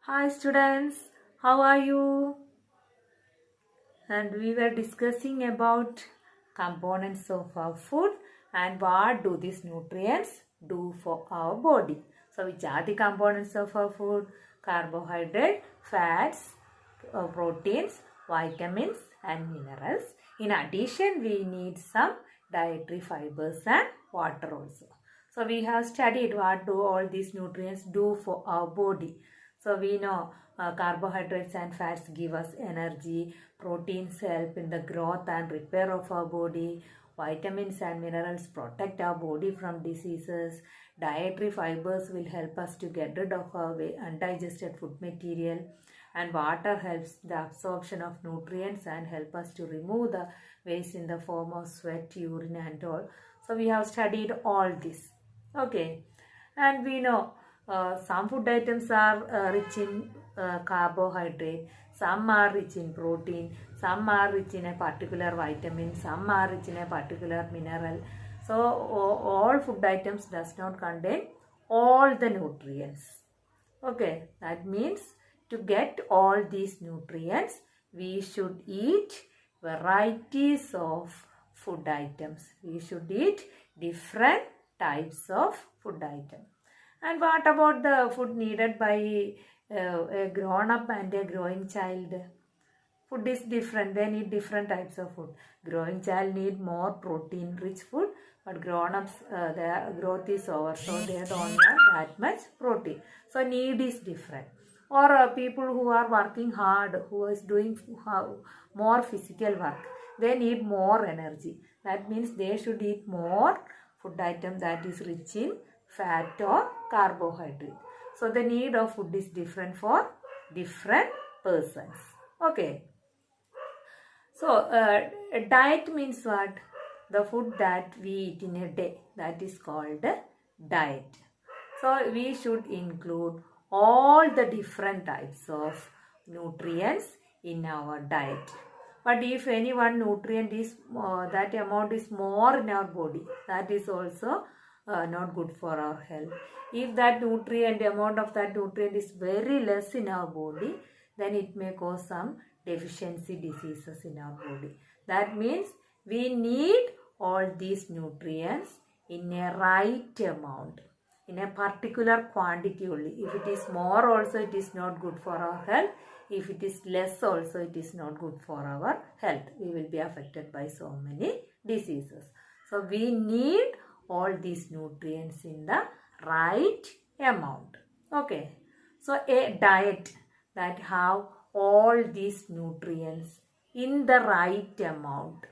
Hi students, how are you? And we were discussing about components of our food and what do these nutrients do for our body. So which are the components of our food? Carbohydrate, fats, proteins, vitamins and minerals. In addition, we need some dietary fibers and water also. So we have studied what do all these nutrients do for our body. So we know carbohydrates and fats give us energy, proteins help in the growth and repair of our body, vitamins and minerals protect our body from diseases, dietary fibers will help us to get rid of our undigested food material, and water helps the absorption of nutrients and help us to remove the waste in the form of sweat, urine and all. So we have studied all this. Okay, and we know some food items are rich in carbohydrate, some are rich in protein, some are rich in a particular vitamin, some are rich in a particular mineral. So all food items does not contain all the nutrients. Okay, that means to get all these nutrients, we should eat varieties of food items. We should eat different types of food items. And what about the food needed by a grown-up and a growing child? Food is different. They need different types of food. Growing child need more protein-rich food, but grown-ups, their growth is over, so they don't have that much protein. So need is different. Or people who are working hard, who is doing more physical work, they need more energy. That means they should eat more food item that is rich in fat or carbohydrate. So the need of food is different for different persons. Okay. So diet means what? The food that we eat in a day. That is called diet. So we should include all the different types of nutrients in our diet. But if any one nutrient is, that amount is more in our body, that is also not good for our health. If that nutrient, amount of that nutrient is very less in our body, then it may cause some deficiency diseases in our body. That means we need all these nutrients in a right amount, in a particular quantity only. If it is more also, it is not good for our health. If it is less also, it is not good for our health. We will be affected by so many diseases. So we need all these nutrients in the right amount. Okay. So a diet that have all these nutrients in the right amount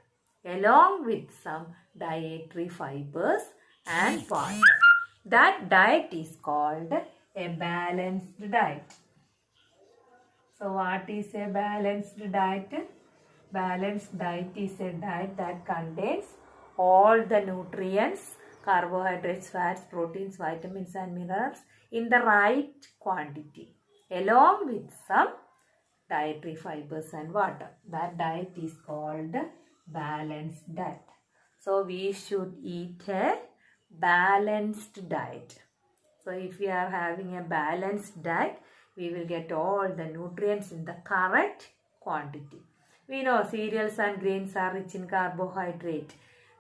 along with some dietary fibers and water. That diet is called a balanced diet. So what is a balanced diet? Balanced diet is a diet that contains all the nutrients, carbohydrates, fats, proteins, vitamins and minerals in the right quantity along with some dietary fibers and water. That diet is called balanced diet. So we should eat a balanced diet. So if we are having a balanced diet, we will get all the nutrients in the correct quantity. We know cereals and grains are rich in carbohydrate.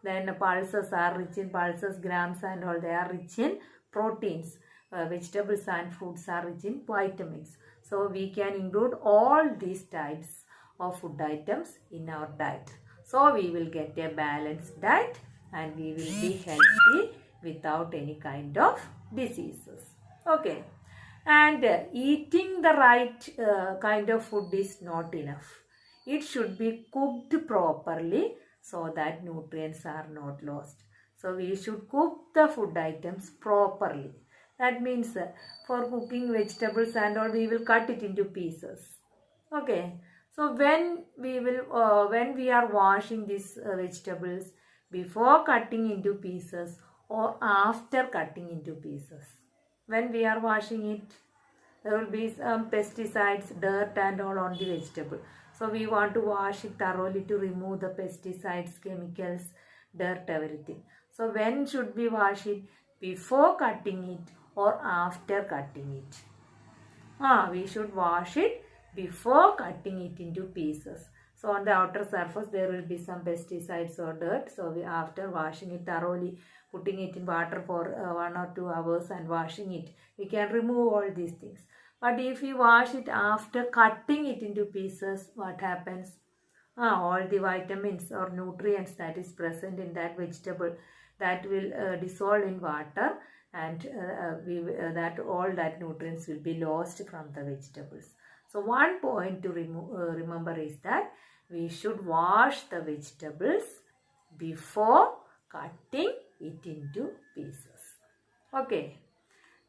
Then pulses are rich in pulses, grams and all. They are rich in proteins. Vegetables and fruits are rich in vitamins. So we can include all these types of food items in our diet. So we will get a balanced diet and we will be healthy without any kind of diseases. Okay. And eating the right kind of food is not enough. It should be cooked properly so that nutrients are not lost. So we should cook the food items properly. That means for cooking vegetables and all, we will cut it into pieces. Okay. So when we are washing these vegetables, before cutting into pieces or after cutting into pieces, when we are washing it, there will be some pesticides, dirt and all on the vegetable. So we want to wash it thoroughly to remove the pesticides, chemicals, dirt, everything. So when should we wash it? Before cutting it or after cutting it? We should wash it before cutting it into pieces. So on the outer surface there will be some pesticides or dirt. So after washing it thoroughly, putting it in water for 1 or 2 hours and washing it, we can remove all these things. But if we wash it after cutting it into pieces, what happens? All the vitamins or nutrients that is present in that vegetable, that will dissolve in water, and that all that nutrients will be lost from the vegetables. So one point to remember is that we should wash the vegetables before cutting it into pieces. Okay.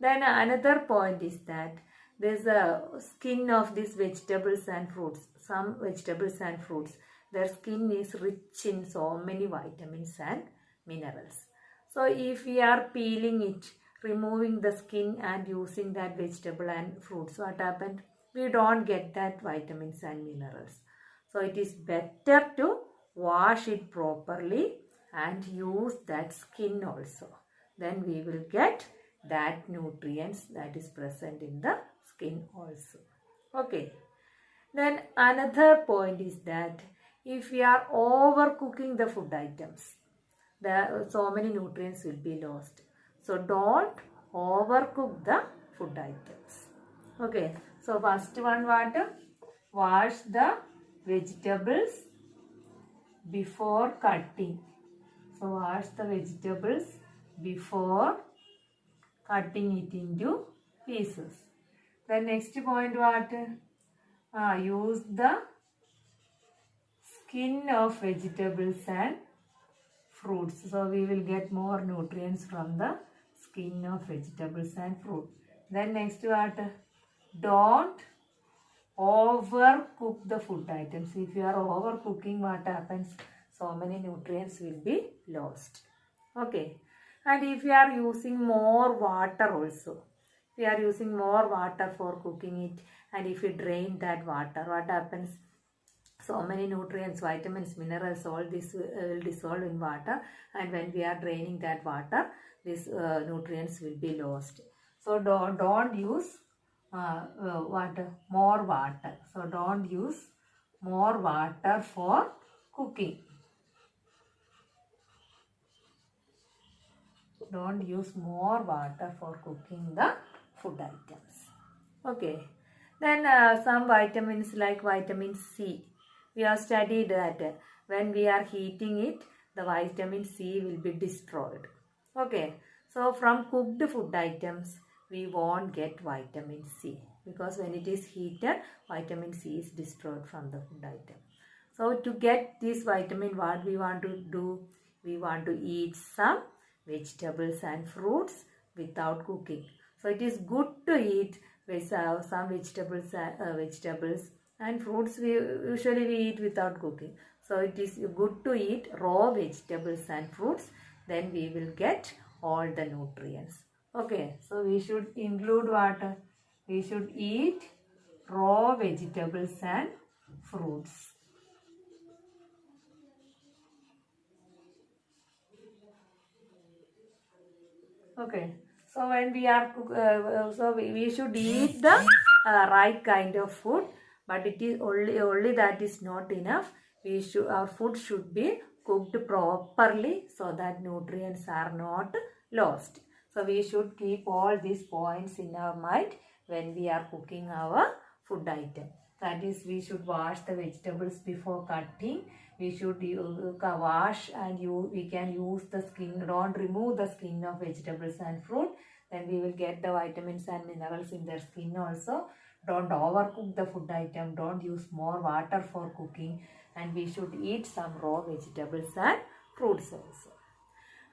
Then another point is that there's a skin of these vegetables and fruits. Some vegetables and fruits, their skin is rich in so many vitamins and minerals. So if we are peeling it, removing the skin and using that vegetable and fruits, what happened? We don't get that vitamins and minerals. So it is better to wash it properly and use that skin also. Then we will get that nutrients that is present in the skin also. Okay. Then another point is that if we are overcooking the food items, so many nutrients will be lost. So don't overcook the food items. Okay. So first one, what? Wash the vegetables before cutting. So wash the vegetables before cutting it into pieces. The next point, what? Use the skin of vegetables and fruits. So we will get more nutrients from the skin of vegetables and fruit. Then next, what? Don't overcook the food items. If you are overcooking, what happens? So many nutrients will be lost. Okay. And if you are using more water also, we are using more water for cooking it, and if we drain that water, what happens? So many nutrients, vitamins, minerals, all this will dissolve in water, and when we are draining that water, these nutrients will be lost. So don't use more water. So don't use more water for cooking. Don't use more water for cooking the food items. Okay. Then some vitamins like vitamin C. We have studied that when we are heating it, the vitamin C will be destroyed. Okay. So from cooked food items, we won't get vitamin C, because when it is heated, vitamin C is destroyed from the food item. So to get this vitamin, what we want to do? We want to eat some vegetables and fruits without cooking. So it is good to eat with some vegetables and fruits. We usually eat without cooking. So it is good to eat raw vegetables and fruits. Then we will get all the nutrients. Okay. So we should include what? We should eat raw vegetables and fruits. Okay. So when we are we should eat the right kind of food, but it is only that is not enough. Our food should be cooked properly so that nutrients are not lost. So we should keep all these points in our mind when we are cooking our food item. That is, we should wash the vegetables before cutting. We should wash and we can use the skin. Don't remove the skin of vegetables and fruit. Then we will get the vitamins and minerals in their skin also. Don't overcook the food item. Don't use more water for cooking. And we should eat some raw vegetables and fruits also.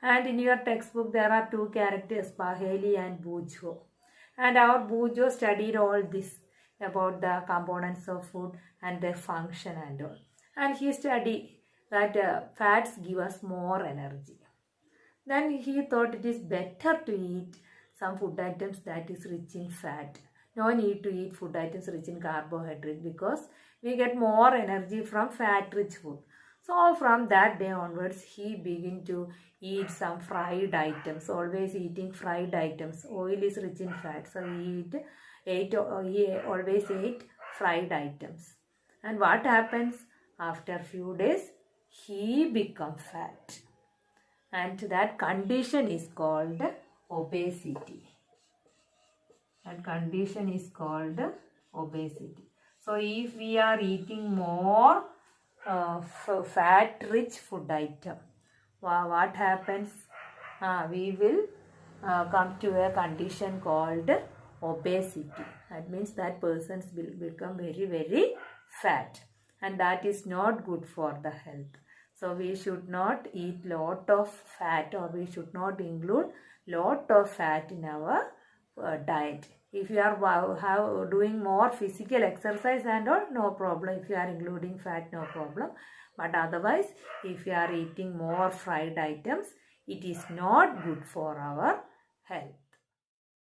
And in your textbook, there are two characters, Paheli and Bujo. And our Bujo studied all this about the components of food and their function and all. And he studied that fats give us more energy. Then he thought it is better to eat some food items that is rich in fat. No need to eat food items rich in carbohydrate, because we get more energy from fat-rich food. So from that day onwards, he began to eat some fried items, always eating fried items. Oil is rich in fat, so he he always ate fried items. And what happens? After few days, he becomes fat. And that condition is called obesity. That condition is called obesity. So if we are eating more fat-rich food item, what happens? We will come to a condition called obesity. That means that persons will become very, very fat, and that is not good for the health. So we should not eat lot of fat, or we should not include lot of fat in our diet. If you are doing more physical exercise and all, no problem. If you are including fat, no problem. But otherwise, if you are eating more fried items, it is not good for our health.